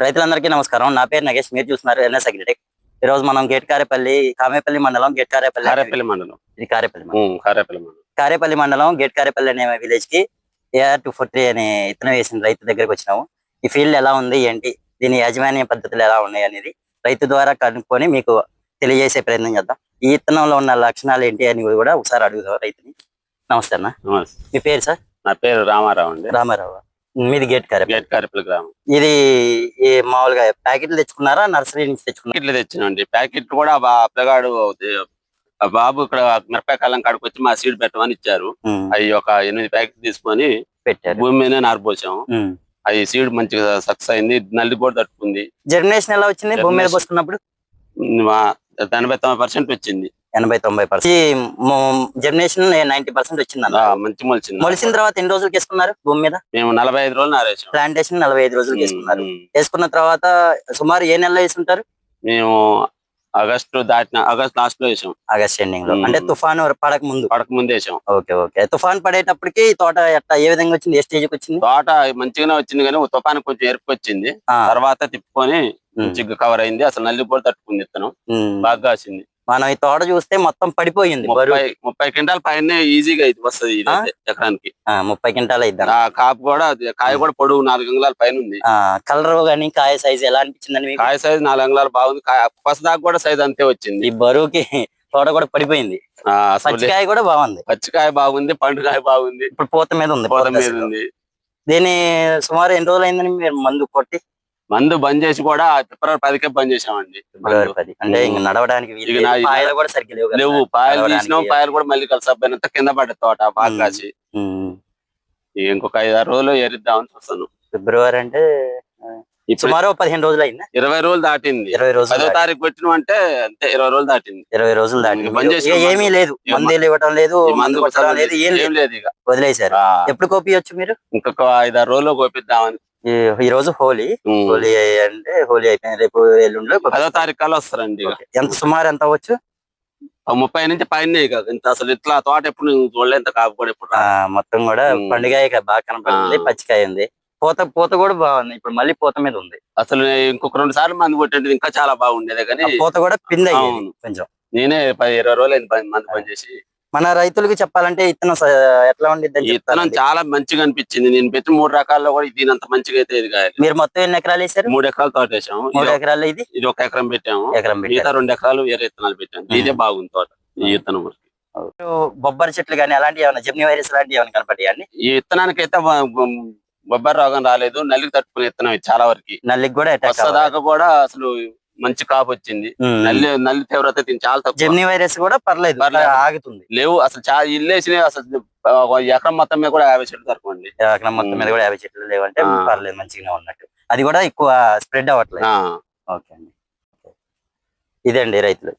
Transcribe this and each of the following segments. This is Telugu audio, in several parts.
రైతులందరికీ నమస్కారం. నా పేరు నగేష్. మీరు చూస్తున్నారు ఎన్ఎస్ అగ్రిటెక్. ఈ రోజు మనం గేట్కారేపల్లి, కామేపల్లి మండలం కారేపల్లి మండలం. ఇది కారేపల్లి మండలం. కారేపల్లి మండలం. కారేపల్లి మండలం గేట్కారేపల్లి అనే విలేజ్ కి AR243 అనే విత్తనం వేసిన రైతు దగ్గరికి వచ్చినాము. ఈ ఫీల్డ్ ఎలా ఉంది, ఏంటి, దీని యాజమాన్య పద్ధతులు ఎలా ఉన్నాయి అనేది రైతు ద్వారా కనుక్కొని మీకు తెలియజేసే ప్రయత్నం చేద్దాం. ఈ విత్తనంలో ఉన్న లక్షణాలు ఏంటి అని కూడా ఒకసారి అడుగుదాం రైతుని. నమస్తే అన్న. మీ పేరు సార్? నా పేరు రామారావు అండి. రామారావు. మీది గేట్కారేపల్లి గ్రామం. ఇది మామూలుగా ప్యాకెట్లు తెచ్చుకున్నారా, నర్సరీ నుంచి తెచ్చుకున్నారా? ప్యాకెట్లు తెచ్చినండి. ప్యాకెట్లు కూడా పిల్లగాడు బాబు ఇక్కడ మిరపకాయ కాలం కాడికి వచ్చి మా సీడ్ పెట్టమని ఇచ్చారు. అవి ఒక 8 ప్యాకెట్లు తీసుకొని పెట్టారు. భూమి మీద నారిపోసాము. అది సీడ్ మంచిగా సక్సెస్ అయింది. నల్లి కూడా తట్టుకుంది. జర్మినేషన్ ఎలా వచ్చింది? భూమి మీద పోసుకున్నప్పుడు 89% వచ్చింది. 80-90% జర్మినేషన్ 90% వచ్చింది అన్న. మంచి మొలిచింది. మొలిసిన తర్వాత ఎన్ని రోజులకి వేసుకున్నారు భూమి మీద? మేము 45 రోజులు నారేసాం. ప్లాంటేషన్ 45 రోజులకి వేసుకున్నారు. వేసుకున్న తర్వాత సుమారు ఏ నెలలో వేసుకుంటారు? మేము ఆగస్ట్ లాస్ట్ లో వేసాం. ఆగస్ట్ ఎండింగ్ లో, అంటే తుఫాను పడక ముందు వేసాం. ఓకే. తుఫాన్ పడేటప్పటికి తోట ఏ విధంగా వచ్చింది? ఏ స్టేజ్ వచ్చింది? తోట మంచిగానే వచ్చింది, కానీ తుఫాను కొంచెం ఎరుపు వచ్చింది. తర్వాత తిప్పుకొని మంచిగా కవర్ అయింది. అసలు నల్లి కూడా తట్టుకుంది. ఇత్తనం బాగా కాసింది. మనం ఈ తోట చూస్తే మొత్తం పడిపోయింది. 30 క్వింటాల పైన ఈజీగా వస్తుంది ఎకరానికి. 30 క్వింటాల్ అయితే. కాపు కూడా, కాయ కూడా పొడుగు 4 అంగుళాల పైన ఉంది. కలర్ గానీ కాయ సైజ్ ఎలా అనిపించింది? కాయ సైజ్ 4 అంగుళాలు బాగుంది. ఫస్ట్ దాకా కూడా సైజ్ అంతే వచ్చింది. ఈ బరువుకి తోట కూడా పడిపోయింది. పచ్చికాయ కూడా బాగుంది. పచ్చికాయ బాగుంది, పండుకాయ బాగుంది. ఇప్పుడు పూత మీద ఉంది. దీని సుమారు ఎన్ని రోజులు అయిందని మీరు మందు కొట్టి? మందు బంద్ చేసి కూడా ఫిబ్రవరి 10కే బంద్ చేసామండి. ఫిబ్రవరి 10 అంటే ఇంకా నడవడానికి పాయలు కూడా సరిగ్గా లేవు. పాయలు తీసినాం. పాయలు కూడా మళ్ళీ కలిసిపోయినంత కింద పడ్డ తోట బాగా కాసి. ఇంకొక 5-6 రోజులు ఎరిద్దామని చూస్తాను. ఫిబ్రవరి అంటే సుమారు 15 రోజులు అయింది. 20 రోజులు దాటింది. 10వ తారీఖు పెట్టిన అంటే అంతే 20 రోజులు దాటింది. 20 రోజులు దాటింది. బంద్ చేసి ఏమీ లేదు. మందులు ఇవ్వటం లేదు, మందు కొట్టడం లేదు, ఏం లేదు. ఇక వదిలేశారు. ఎప్పుడు కోపియొచ్చు మీరు? ఇంకొక 5-6 రోజులు కోపిద్దామని. ఈ రోజు హోలీ అంటే హోలీ అయిపోయింది. రేపు ఎల్లుండిలో 10వ తారీఖు కల్లా వస్తారండి. ఎంత సుమారు ఎంత అవ్వచ్చు? 30 నుంచి పైన ఇంత అసలు ఇట్లా తోట ఎప్పుడు చూడలే. ఇంత కాపు కూడా ఎప్పుడు మొత్తం కూడా పండుగ బాగా కనపడుతుంది. పచ్చికాయ ఉంది. పూత కూడా బాగుంది. ఇప్పుడు మళ్ళీ పూత మీద ఉంది. అసలు ఇంకొక 2 సార్లు మందు కొట్టేది ఇంకా చాలా బాగుండేది, కానీ పూత కూడా పిండి కొంచెం. నేనే 20 రోజులు మందు పనిచేసి. మన రైతులకి చెప్పాలంటే ఇత్తనం ఎట్లా ఉండిద్ది? ఇత్తనం చాలా మంచిగా అనిపించింది. నేను పెట్టిన 3 రకాల్లో కూడా దీనంత మంచిగా అయితే ఇది కాదు. మీరు మొత్తం ఎన్ని ఎకరాలు వేసారు? 3 ఎకరాలు తోట వేసాము. 3 ఎకరాలు ఇది 1 ఎకరం పెట్టాము. మిగతా 2 ఎకరాలు వేరే ఇత్తనాలు పెట్టాము. ఇదే బాగుంది తోట. ఈ ఇత్తనం బొబ్బరి చెట్లు కానీ అలాంటివి ఏమైనా, జెమిని వైరస్ లాంటివి ఏమైనా కనపడ్డాయండి? ఈ ఇత్తనానికి అయితే బొబ్బరి రోగం రాలేదు. నల్లికి తట్టుకునే ఇత్తనం చాలా వరకు. నల్లికి కూడా దాకా కూడా అసలు మంచి కాపు వచ్చింది. నల్లి తీవ్రత చాలా తక్కువ. జెమిని వైరస్ కూడా పర్లేదు, ఆగుతుంది. లేవు అసలు చాలా ఇల్లేసినవి. అసలు ఎకరం మొత్తం మీద కూడా 50 చెట్లు దొరకండి. ఎకరం మొత్తం మీద కూడా 50 చెట్లు లేవంటే పర్లేదు, మంచిగానే ఉన్నట్టు. అది కూడా ఎక్కువ స్ప్రెడ్ అవ్వట్లేదు. ఓకే అండి. ఇదండి రైతులు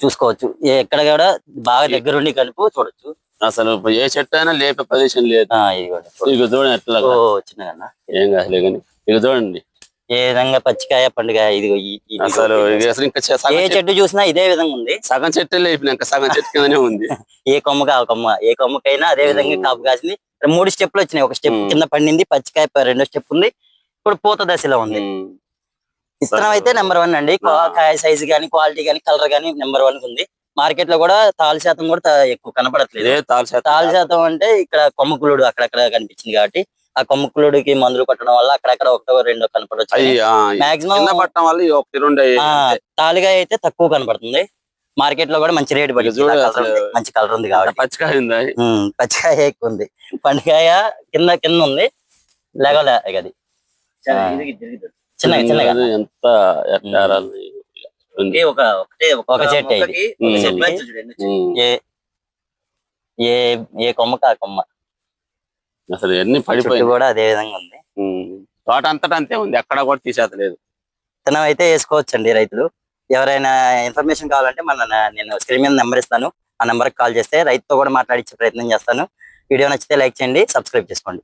చూసుకోవచ్చు. ఎక్కడ కూడా బాగా దగ్గరుండి కలుపు చూడొచ్చు. అసలు ఏ చెట్టు అయినా లేపే పొజిషన్ లేదు. ఇక చూడండి ఎట్లా చిన్నగా ఏం కాదులే, కానీ ఇక చూడండి ఏ విధంగా పచ్చికాయ పండుగ. ఇది అసలు ఇంకా ఏ చెట్టు చూసినా ఇదే విధంగా ఉంది. సగం చెట్టు లేపినాక సగం చెట్టు కిందనే ఉంది. ఏ కొమ్మకి ఆ కొమ్మ, ఏ కొమ్మకైనా అదే విధంగా కాపు కాసింది. 3 స్టెప్లు వచ్చినాయి. ఒక స్టెప్ కింద పండింది పచ్చికాయ, 2వ స్టెప్ ఉంది. ఇప్పుడు పూత దశలో ఉంది. విత్తనం అయితే నెంబర్ 1 అండి. కాయ సైజు గానీ, క్వాలిటీ గానీ, కలర్ గానీ నెంబర్ 1 ఉంది. మార్కెట్ లో కూడా తాలు శాతం కూడా ఎక్కువ కనపడట్లేదు. తాలు శాతం అంటే ఇక్కడ కొమ్మకులుడు అక్కడక్కడ కనిపించింది కాబట్టి ఆ కొమ్మకులుడికి మందులు కొట్టడం వల్ల అక్కడక్కడ 1-2 కనపడవచ్చు. మాక్సిమం తాలుగా అయితే తక్కువ కనపడుతుంది. మార్కెట్ లో కూడా మంచి రేటు పడింది. మంచి కలర్ ఉంది కాబట్టి పచ్చికాయ ఎక్కువ ఉంది. పండుకాయ కింద ఉంది. లేగలే అది చిన్నగా ఎంత ఒక చెట్టు ఇది. ఏ కొమ్మకి ఆ కొమ్మ అసలు ఎన్ని పడిపోయి కూడా అదే విధంగా ఉంది. తోట అంతటా అంతే ఉంది. ఎక్కడ కూడా తీసేతలేదు. విత్తనం అయితే వేసుకోవచ్చండి రైతులు. ఎవరైనా ఇన్ఫర్మేషన్ కావాలంటే నేను స్క్రీన్ మీద నెంబర్ ఇస్తాను. ఆ నెంబర్కి కాల్ చేస్తే రైతుతో కూడా మాట్లాడించే ప్రయత్నం చేస్తాను. వీడియో నచ్చితే లైక్ చేయండి, సబ్స్క్రైబ్ చేసుకోండి.